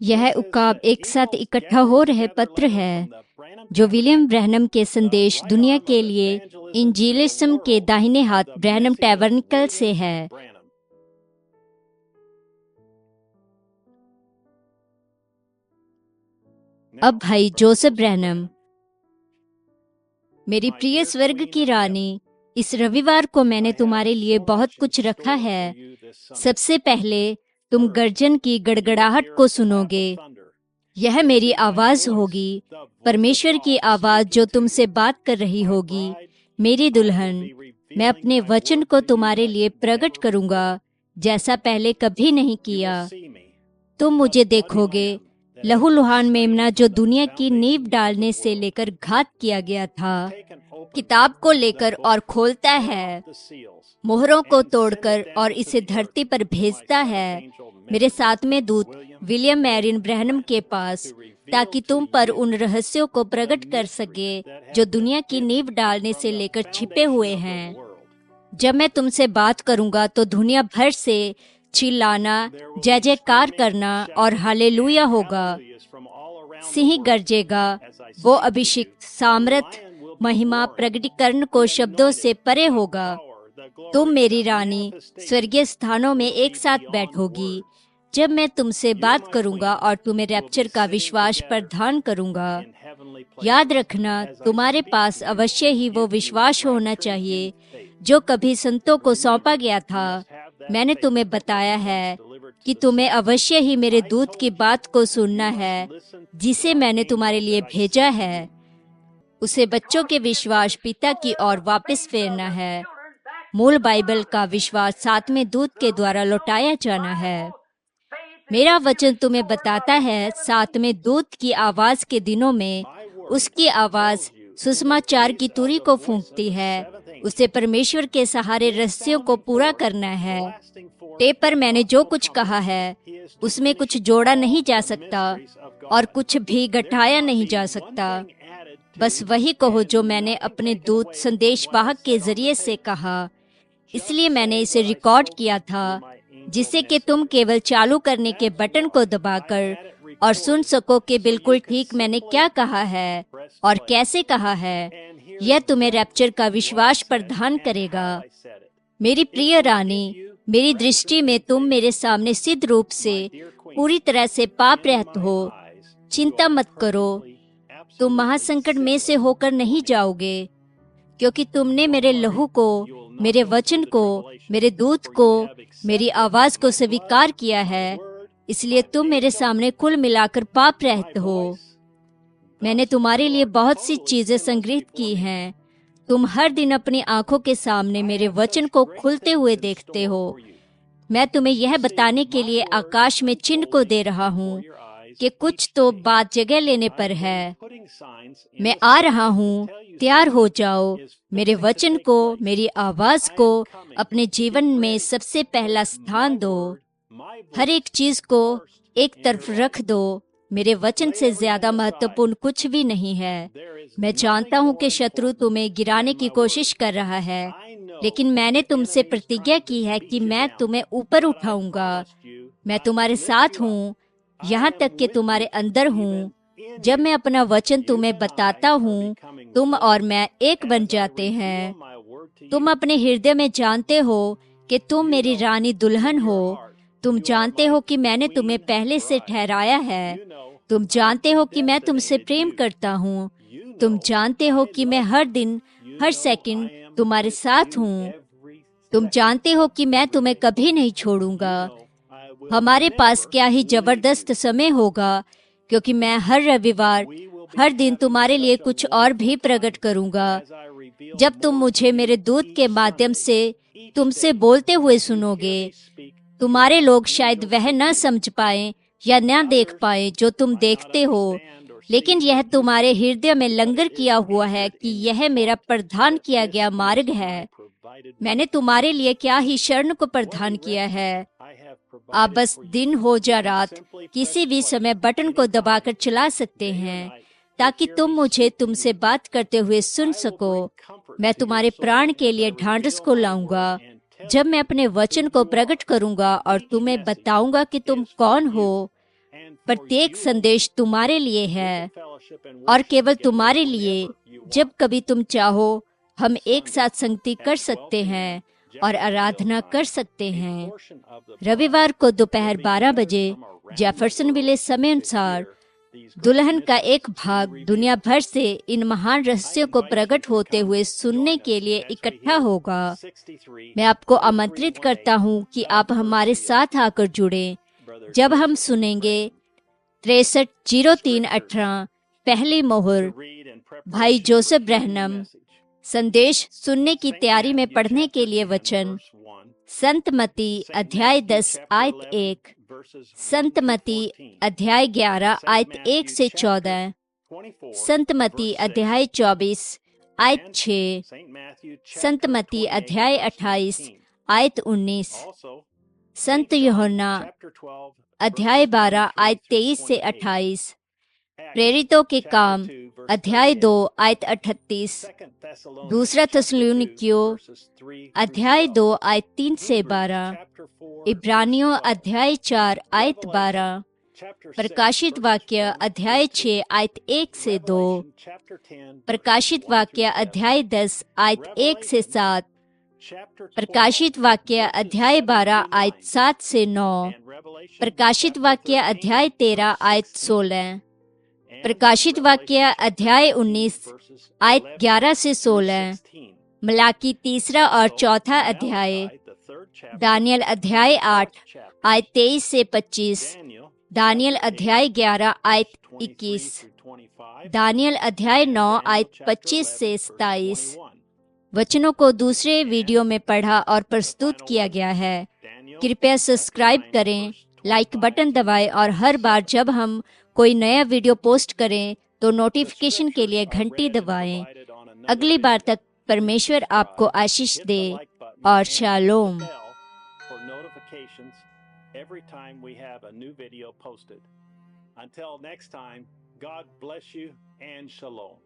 यह उकाब एक साथ इकट्ठा हो रहे पत्र है जो विलियम ब्रैनम के संदेश दुनिया के लिए इंजीलिज्म के दाहिने हाथ ब्रैनम टैबरनेकल से है। अब भाई जोसेफ ब्रैनम, मेरी प्रिय स्वर्ग की रानी, इस रविवार को मैंने तुम्हारे लिए बहुत कुछ रखा है। सबसे पहले तुम गर्जन की गड़गड़ाहट को सुनोगे। यह मेरी आवाज होगी, परमेश्वर की आवाज जो तुमसे बात कर रही होगी। मेरी दुल्हन, मैं अपने वचन को तुम्हारे लिए प्रकट करूंगा जैसा पहले कभी नहीं किया। तुम मुझे देखोगे, लहूलुहान मेमना जो दुनिया की नींव डालने से लेकर घात किया गया था, किताब को लेकर और खोलता है, मोहरों को तोड़कर और इसे धरती पर भेजता है मेरे सातवें दूत विलियम मैरिन ब्रैनम के पास, ताकि तुम पर उन रहस्यों को प्रकट कर सके जो दुनिया की नींव डालने से लेकर छिपे हुए हैं। जब मैं तुमसे बात करूंगा तो दुनिया भर से चिल्लाना, जय जयकार करना और हालेलुया होगा। सिंह गरजेगा, वो अभिषिक्त सामर्थ महिमा प्रकटीकरण को शब्दों से परे होगा। तुम मेरी रानी स्वर्गीय स्थानों में एक साथ बैठोगी जब मैं तुमसे बात करूंगा और तुम्हें रैप्चर का विश्वास प्रदान करूंगा। याद रखना, तुम्हारे पास अवश्य ही वो विश्वास होना चाहिए जो कभी संतों को सौंपा गया था। मैंने तुम्हें बताया है कि तुम्हें अवश्य ही मेरे दूत की बात को सुनना है जिसे मैंने तुम्हारे लिए भेजा है। उसे बच्चों के विश्वास पिता की ओर वापस फेरना है। मूल बाइबल का विश्वास सातवें दूत के द्वारा लौटाया जाना है। मेरा वचन तुम्हें बताता है, सातवें दूत की आवाज के दिनों में उसकी आवाज सुसमाचार की तुरी को फूंकती है। उसे परमेश्वर के सहारे रहस्यों को पूरा करना है। टेप पर मैंने जो कुछ कहा है उसमें कुछ जोड़ा नहीं जा सकता और कुछ भी घटाया नहीं जा सकता। बस वही कहो जो मैंने अपने दूत संदेशवाहक के जरिए से कहा। इसलिए मैंने इसे रिकॉर्ड किया था, जिससे कि तुम केवल चालू करने के बटन को दबाकर और सुन सको कि बिल्कुल ठीक मैंने क्या कहा है और कैसे कहा है। यह तुम्हें रैप्चर का विश्वास प्रदान करेगा। मेरी प्रिय रानी, मेरी दृष्टि में तुम मेरे सामने सिद्ध रूप से पूरी तरह से पाप रहित हो। चिंता मत करो, तुम महासंकट में से होकर नहीं जाओगे, क्योंकि तुमने मेरे लहू को, मेरे वचन को, मेरे दूत को, मेरी आवाज को स्वीकार किया है। इसलिए तुम मेरे सामने कुल मिलाकर पाप रहित हो। मैंने तुम्हारे लिए बहुत सी चीजें संग्रहित की हैं। तुम हर दिन अपनी आंखों के सामने मेरे वचन को खुलते हुए देखते हो। मैं तुम्हें यह बताने के लिए आकाश में चिन्ह को दे रहा हूँ कि कुछ तो बात जगह लेने पर है। मैं आ रहा हूँ, तैयार हो जाओ। मेरे वचन को, मेरी आवाज को अपने जीवन में सबसे पहला स्थान दो। हर एक चीज को एक तरफ रख दो। मेरे वचन से ज्यादा महत्वपूर्ण कुछ भी नहीं है। मैं जानता हूँ कि शत्रु तुम्हें गिराने की कोशिश कर रहा है, लेकिन मैंने तुमसे प्रतिज्ञा की है कि मैं तुम्हें ऊपर उठाऊंगा। मैं तुम्हारे साथ हूँ, यहाँ तक कि तुम्हारे अंदर हूँ। जब मैं अपना वचन तुम्हें बताता हूँ, तुम और मैं एक बन जाते हैं। तुम अपने हृदय में जानते हो कि तुम मेरी रानी दुल्हन हो। तुम जानते हो कि मैंने तुम्हें पहले से ठहराया है। तुम जानते हो कि मैं तुमसे प्रेम करता हूँ। तुम जानते हो कि मैं हर दिन, हर सेकंड तुम्हारे साथ हूँ। तुम जानते हो कि मैं तुम्हें कभी नहीं छोड़ूंगा। हमारे पास क्या ही जबरदस्त समय होगा, क्योंकि मैं हर रविवार, हर दिन तुम्हारे लिए कुछ और भी प्रकट करूंगा। जब तुम मुझे मेरे दूत के माध्यम से तुमसे बोलते हुए सुनोगे, तुम्हारे लोग शायद वह न समझ पाए या न देख पाए जो तुम देखते हो, लेकिन यह तुम्हारे हृदय में लंगर किया हुआ है कि यह मेरा प्रदान किया गया मार्ग है। मैंने तुम्हारे लिए क्या ही शरण को प्रदान किया है। आप बस दिन हो या रात, किसी भी समय बटन को दबाकर चला सकते हैं, ताकि तुम मुझे तुमसे बात करते हुए सुन सको। मैं तुम्हारे प्राण के लिए ढांढस को लाऊंगा जब मैं अपने वचन को प्रकट करूंगा और तुम्हें बताऊंगा कि तुम कौन हो प्रत्येक संदेश तुम्हारे लिए है और केवल तुम्हारे लिए। जब कभी तुम चाहो हम एक साथ संगति कर सकते हैं और आराधना कर सकते हैं। रविवार को दोपहर 12 बजे जेफरसनविले समय अनुसार दुल्हन का एक भाग दुनिया भर से इन महान रहस्यों को प्रकट होते हुए सुनने के लिए इकट्ठा होगा। मैं आपको आमंत्रित करता हूं कि आप हमारे साथ आकर जुड़ें जब हम सुनेंगे 630318 पहली मोहर भाई जोसेफ ब्रैनम। संदेश सुनने की तैयारी में पढ़ने के लिए वचन संत मत्ती अध्याय 10 आयत 1, संत मत्ती अध्याय 11 आयत 1 से 14, संत मत्ती अध्याय 24 आयत 6, संत मत्ती अध्याय 28 आयत 19, संत यूहन्ना अध्याय 12 आयत 23 से 28, प्रेरितों के काम अध्याय 2 आयत 38, दूसरा थिस्सलुनीकियों अध्याय 2 आयत 3 से 12, इब्रानियों अध्याय 4 आयत 12, प्रकाशित वाक्य अध्याय 6 आयत 1 से 2, प्रकाशित वाक्य अध्याय 10 आयत 1 से 7, प्रकाशित वाक्य अध्याय 12 आयत 7 से 9, प्रकाशित वाक्य अध्याय 13 आयत 16, प्रकाशित वाक्य अध्याय 19 आयत 11 से 16, मलाकी 3 और 4 अध्याय, दानियल अध्याय 8 आयत 23 से 25, दानियल अध्याय 11 आयत 21, दानियल अध्याय 9 आयत 25 से 27। वचनों को दूसरे वीडियो में पढ़ा और प्रस्तुत किया गया है। कृपया सब्सक्राइब करें, लाइक बटन दबाएं और हर बार जब हम कोई नया वीडियो पोस्ट करें तो नोटिफिकेशन के लिए घंटी दबाएं। अगली बार तक परमेश्वर आपको आशीष दे और shalom. Until next time, God bless you and shalom.